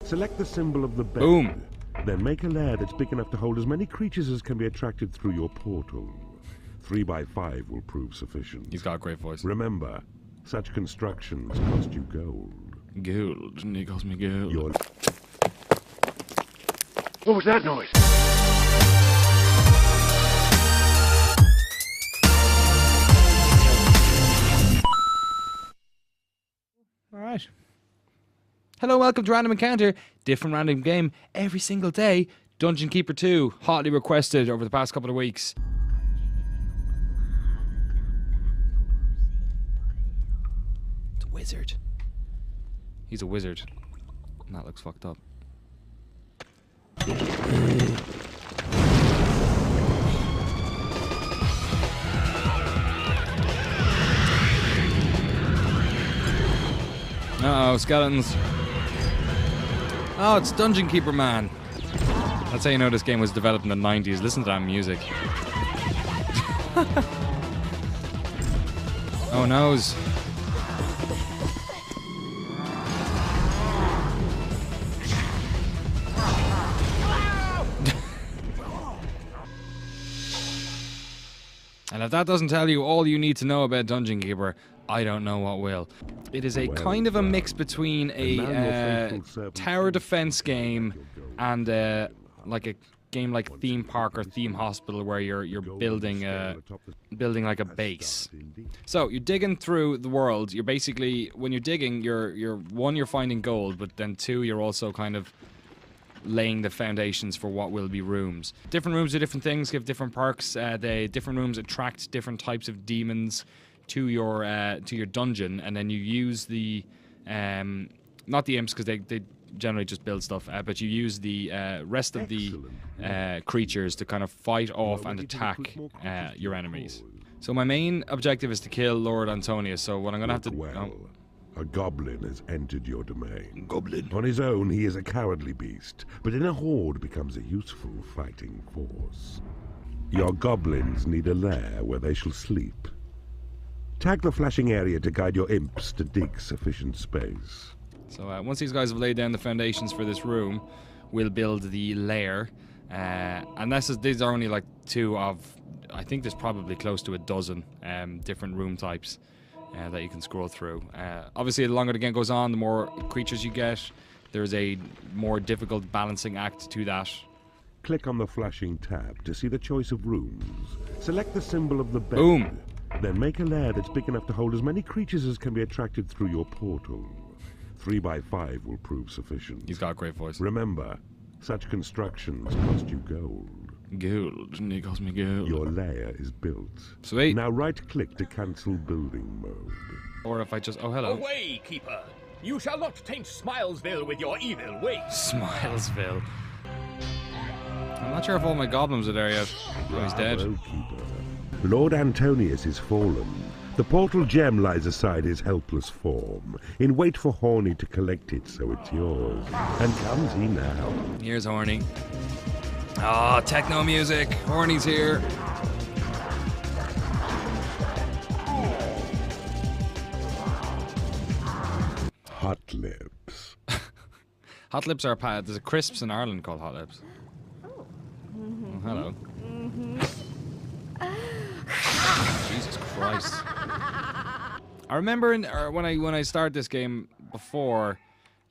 Select the symbol of the bed. Boom. Then make a lair that's big enough to hold as many creatures as can be attracted through your portal. 3 by 5 will prove sufficient. He's got a great voice. Remember, such constructions cost you gold. Gold. And he calls me gold. What was that noise? Alright. Hello, welcome to Random Encounter. Different random game every single day. Dungeon Keeper 2, hotly requested over the past couple of weeks. It's a wizard. He's a wizard. And that looks fucked up. Uh-oh, skeletons. Oh, it's Dungeon Keeper Man. That's how you know this game was developed in the 90s. Listen to that music. Oh, noes. And if that doesn't tell you all you need to know about Dungeon Keeper, I don't know what will. It is a kind of a mix between a tower defense game and like a game like Theme Park or Theme Hospital, where you're building like a base. So you're digging through the world. You're basically, when you're digging, you're one, you're finding gold, but then two, you're also kind of laying the foundations for what will be rooms. Different rooms do different things, give different perks. Different rooms attract different types of demons to your dungeon, and then you use the not the imps, because they generally just build stuff, but you use the rest of the creatures to kind of fight off and attack your enemies. So my main objective is to kill Lord Antonius. So what I'm gonna have to a goblin has entered your domain. Goblin. On his own, he is a cowardly beast, but in a horde becomes a useful fighting force. Your goblins need a lair where they shall sleep. Tag the flashing area to guide your imps to dig sufficient space. So once these guys have laid down the foundations for this room, we'll build the lair. And these are only like 2 of, I think there's probably close to a dozen different room types that you can scroll through. Obviously, the longer the game goes on, the more creatures you get. There's a more difficult balancing act to that. Click on the flashing tab to see the choice of rooms. Select the symbol of the bed. Boom. Then make a lair that's big enough to hold as many creatures as can be attracted through your portal. 3 by 5 will prove sufficient. He's got a great voice. Remember, such constructions cost you gold. Gold. And he calls me gold. Your lair is built. Sweet. Now right-click to cancel building mode. Or if I just... Oh, hello. Away, Keeper! You shall not taint Smilesville with your evil ways. Smilesville. I'm not sure if all my goblins are there yet. Oh, he's dead. Bravo, Keeper. Lord Antonius is fallen. The portal gem lies aside his helpless form, in wait for Horny to collect it, so it's yours. And comes he now. Here's Horny. Ah, techno music. Horny's here. Hot Lips. Hot Lips are there's a crisps in Ireland called Hot Lips. Oh, hello. Jesus Christ. I remember when I started this game before,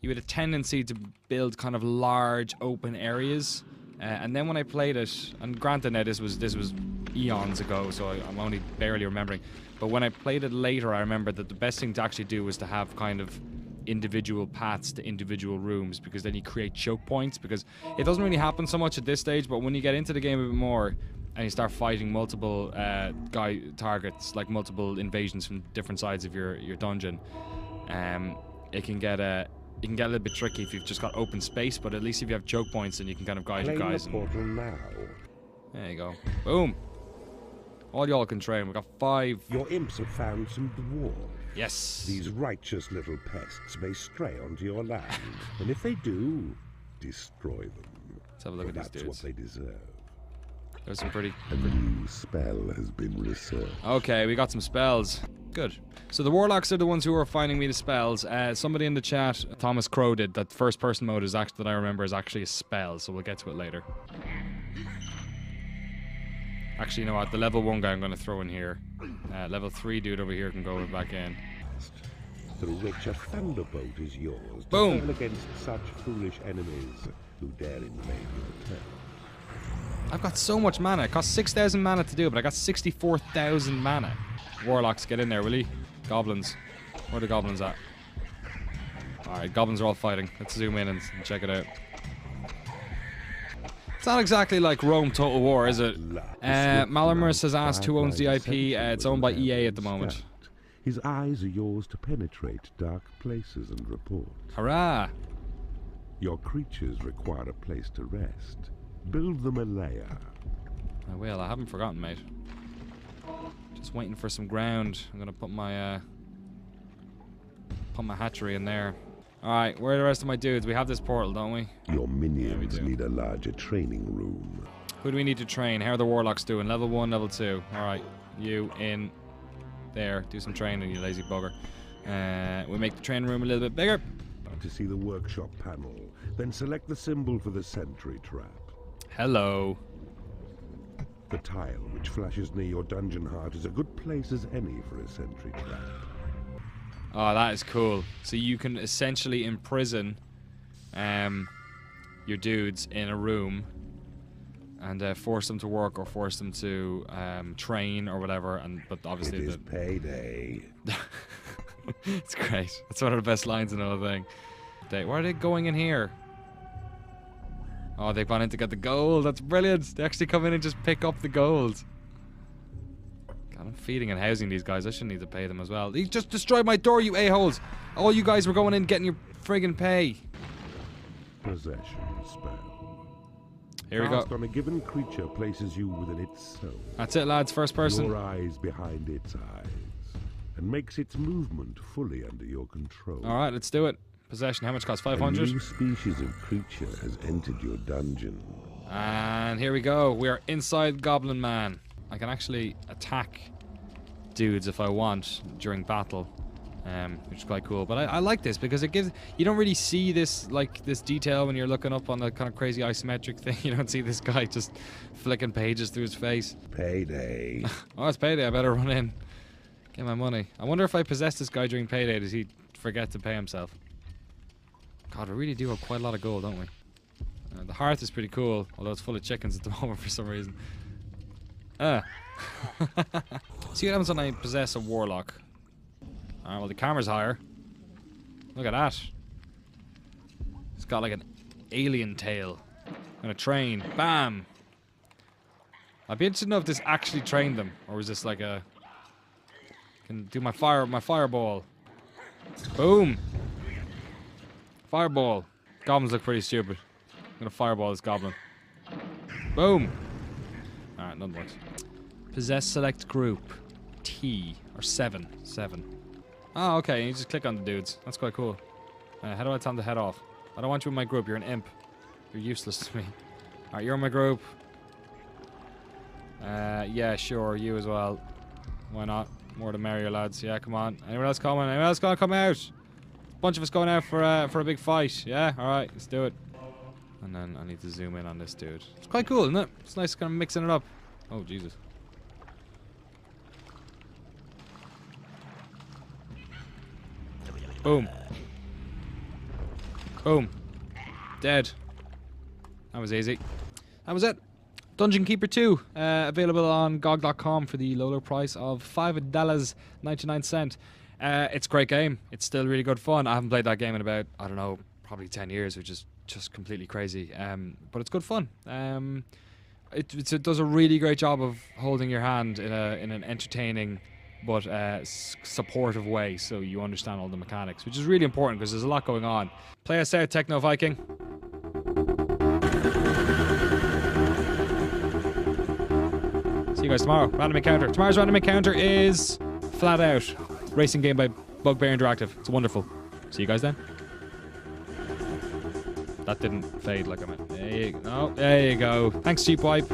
you had a tendency to build kind of large open areas, and then when I played it, and granted now this was eons ago, so I'm only barely remembering, but when I played it later, I remember that the best thing to actually do was to have kind of individual paths to individual rooms, because then you create choke points, because it doesn't really happen so much at this stage, but when you get into the game a bit more and you start fighting multiple targets, like multiple invasions from different sides of your dungeon, it can get a little bit tricky if you've just got open space, but at least if you have choke points, then you can kind of guide your guys. Portal now. There you go. Boom. All y'all can train. We've got 5. Your imps have found some dwarves. Yes. These righteous little pests may stray onto your land, and if they do, destroy them. Let's have a look at these That's dudes. what they deserve. There's some pretty... A new spell has been researched. Okay, we got some spells. Good. So the warlocks are the ones who are finding me the spells. Somebody in the chat, Thomas Crow, did that first person mode is actually, that I remember, is actually a spell, so we'll get to it later. Actually, you know what? The level 1 guy I'm going to throw in here. Level 3 dude over here can go back in. Through which a thunderbolt is yours to Boom. hurl against such foolish enemies who dare invade your town. I've got so much mana. It costs 6,000 mana to do, but I got 64,000 mana. Warlocks, get in there, will you? Goblins. Where are the goblins at? Alright, goblins are all fighting. Let's zoom in and check it out. It's not exactly like Rome Total War, is it? Malamurus has asked who owns the IP. It's owned by EA at the moment. His eyes are yours to penetrate dark places and report. Hurrah! Your creatures require a place to rest. Build them a lair. I will. I haven't forgotten, mate. Just waiting for some ground. I'm gonna put my hatchery in there. All right, where are the rest of my dudes? We have this portal, don't we? Your minions need a larger training room. Who do we need to train? How are the warlocks doing? Level 1, level 2. All right, you in there. Do some training, you lazy bugger. We make the training room a little bit bigger. To see the workshop panel, then select the symbol for the sentry trap. Hello. The tile which flashes near your dungeon heart is a good place as any for a sentry trap. Oh, that is cool. So you can essentially imprison your dudes in a room and force them to work or force them to train or whatever. But obviously, it is payday. It's great. It's one of the best lines in the whole thing. Why are they going in here? Oh, they've gone in to get the gold. That's brilliant. They actually come in and just pick up the gold. God, I'm feeding and housing these guys. I shouldn't need to pay them as well. He just destroyed my door, you a-holes. All you guys were going in getting your friggin' pay. Possession spell. Here we go. Cast on a given creature places you within its soul. That's it, lads. First person. Your eyes behind its eyes. And makes its movement fully under your control. Alright, let's do it. Possession, how much cost? 500? A new species of creature has entered your dungeon. And here we go. We are inside Goblin Man. I can actually attack dudes if I want during battle, which is quite cool. But I like this because it gives... You don't really see this this detail when you're looking up on the kind of crazy isometric thing. You don't see this guy just flicking pages through his face. Payday. Oh, it's payday. I better run in. Get my money. I wonder if I possess this guy during payday, does he forget to pay himself? God, we really do have quite a lot of gold, don't we? The hearth is pretty cool, although it's full of chickens at the moment for some reason. See what happens when I possess a warlock. Alright, well the camera's higher. Look at that. It's got like an alien tail. I'm gonna train. Bam! I'd be interested to know if this actually trained them, or is this like a... Can do my fireball. Boom! Fireball. Goblins look pretty stupid. I'm gonna fireball this goblin. Boom! Alright, nothing works. Possess select group. T. Or 7. 7. Oh, okay. You just click on the dudes. That's quite cool. How do I tell them to head off? I don't want you in my group. You're an imp. You're useless to me. Alright, you're in my group. Yeah, sure. You as well. Why not? More the merrier, lads. Yeah, come on. Anyone else coming? Anyone else gonna come out? Bunch of us going out for a big fight. Yeah, alright, let's do it. And then I need to zoom in on this dude. It's quite cool, isn't it? It's nice kind of mixing it up. Oh, Jesus. Boom. Boom. Dead. That was easy. That was it. Dungeon Keeper 2, available on GOG.com for the low price of $5.99. It's a great game. It's still really good fun. I haven't played that game in about, I don't know, probably 10 years, which is just completely crazy. But it's good fun. It does a really great job of holding your hand in an entertaining but supportive way, so you understand all the mechanics, which is really important because there's a lot going on. Play us out, Techno Viking. See you guys tomorrow. Random encounter. Tomorrow's random encounter is Flat Out, racing game by Bugbear Interactive. It's wonderful. See you guys then. That didn't fade like I meant. There you go. Thanks, Cheap Wipe.